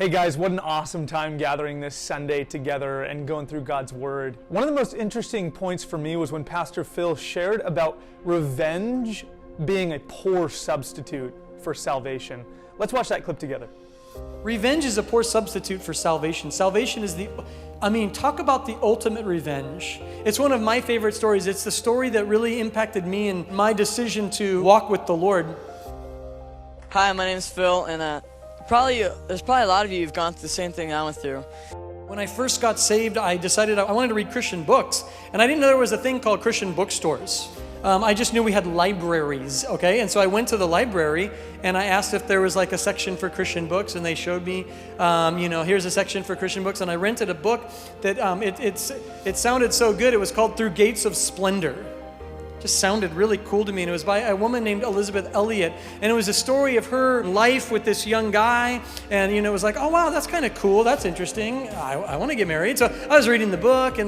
Hey guys, what an awesome time gathering this Sunday together and going through God's Word. One of the most interesting points for me was when Pastor Phil shared about revenge being a poor substitute for salvation. Let's watch that clip together. Revenge is a poor substitute for salvation. Salvation is talk about the ultimate revenge. It's one of my favorite stories. It's the story that really impacted me in my decision to walk with the Lord. Hi, my name is Phil, and there's probably a lot of you who've gone through the same thing I went through. When I first got saved, I decided I wanted to read Christian books, and I didn't know there was a thing called Christian bookstores. I just knew we had libraries, okay? And so I went to the library, and I asked if there was like a section for Christian books, and they showed me, here's a section for Christian books, and I rented a book that it sounded so good. It was called Through Gates of Splendor. Just sounded really cool to me, and it was by a woman named Elliot, and it was a story of her life with this young guy, and it was like, oh wow, that's kind of cool, that's interesting, I want to get married. So I was reading the book, and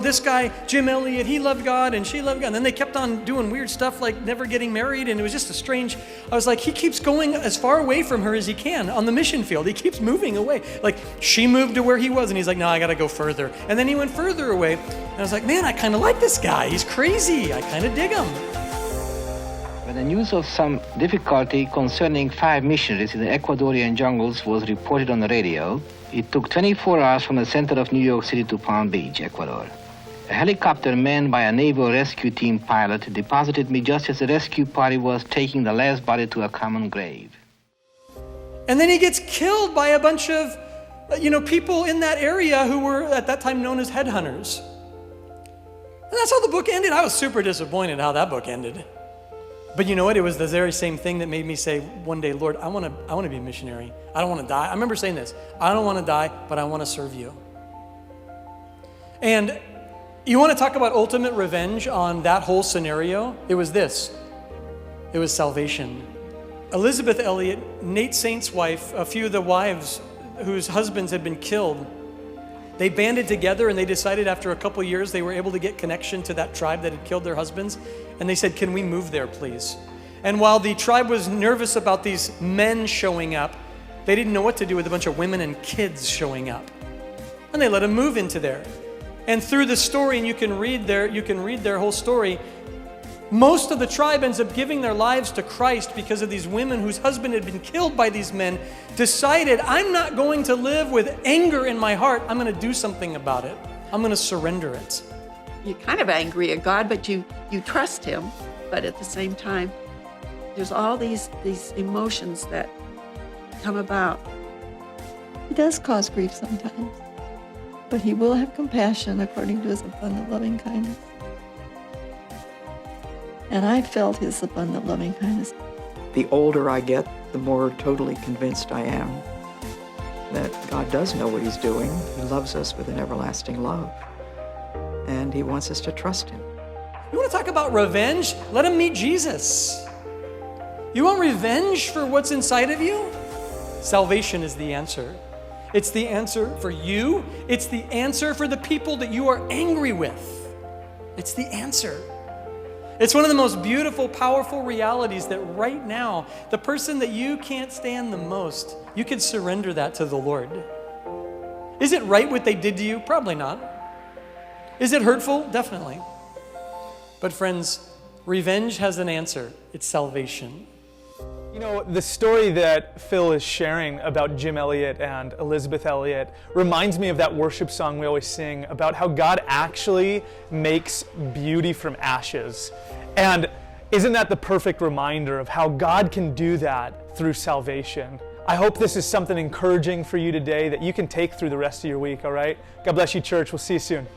this guy, Jim Elliot, he loved God, and she loved God, and then they kept on doing weird stuff like never getting married, and it was just I was like, he keeps going as far away from her as he can on the mission field. He keeps moving away. Like, she moved to where he was, and he's like, no, I got to go further. And then he went further away, and I was like, man, I kind of like this guy. He's crazy. I kind of dig him. When the news of some difficulty concerning 5 missionaries in the Ecuadorian jungles was reported on the radio, it took 24 hours from the center of New York City to Palm Beach, Ecuador. A helicopter manned by a naval rescue team pilot deposited me just as the rescue party was taking the last body to a common grave. And then he gets killed by a bunch of, people in that area who were at that time known as headhunters. And that's how the book ended. I was super disappointed how that book ended. But you know what? It was the very same thing that made me say one day, Lord, I want to be a missionary. I don't want to die. I remember saying this. I don't want to die, but I want to serve you. And you want to talk about ultimate revenge on that whole scenario? It was this. It was salvation. Elizabeth Elliot, Nate Saint's wife, a few of the wives whose husbands had been killed, they banded together and they decided after a couple years they were able to get connection to that tribe that had killed their husbands. And they said, can we move there, please? And while the tribe was nervous about these men showing up, they didn't know what to do with a bunch of women and kids showing up. And they let them move into there. And through the story, and you can read their whole story, most of the tribe ends up giving their lives to Christ because of these women whose husband had been killed by these men, decided, I'm not going to live with anger in my heart. I'm going to do something about it. I'm going to surrender it. You're kind of angry at God, but you trust him. But at the same time, there's all these emotions that come about. He does cause grief sometimes, but he will have compassion according to his abundant loving kindness. And I felt his abundant loving kindness. The older I get, the more totally convinced I am that God does know what he's doing. He loves us with an everlasting love. And he wants us to trust him. You want to talk about revenge? Let him meet Jesus. You want revenge for what's inside of you? Salvation is the answer. It's the answer for you. It's the answer for the people that you are angry with. It's the answer. It's one of the most beautiful, powerful realities that right now, the person that you can't stand the most, you could surrender that to the Lord. Is it right what they did to you? Probably not. Is it hurtful? Definitely. But friends, revenge has an answer. It's salvation. The story that Phil is sharing about Jim Elliot and Elizabeth Elliot reminds me of that worship song we always sing about how God actually makes beauty from ashes. And isn't that the perfect reminder of how God can do that through salvation? I hope this is something encouraging for you today that you can take through the rest of your week, all right? God bless you, church. We'll see you soon.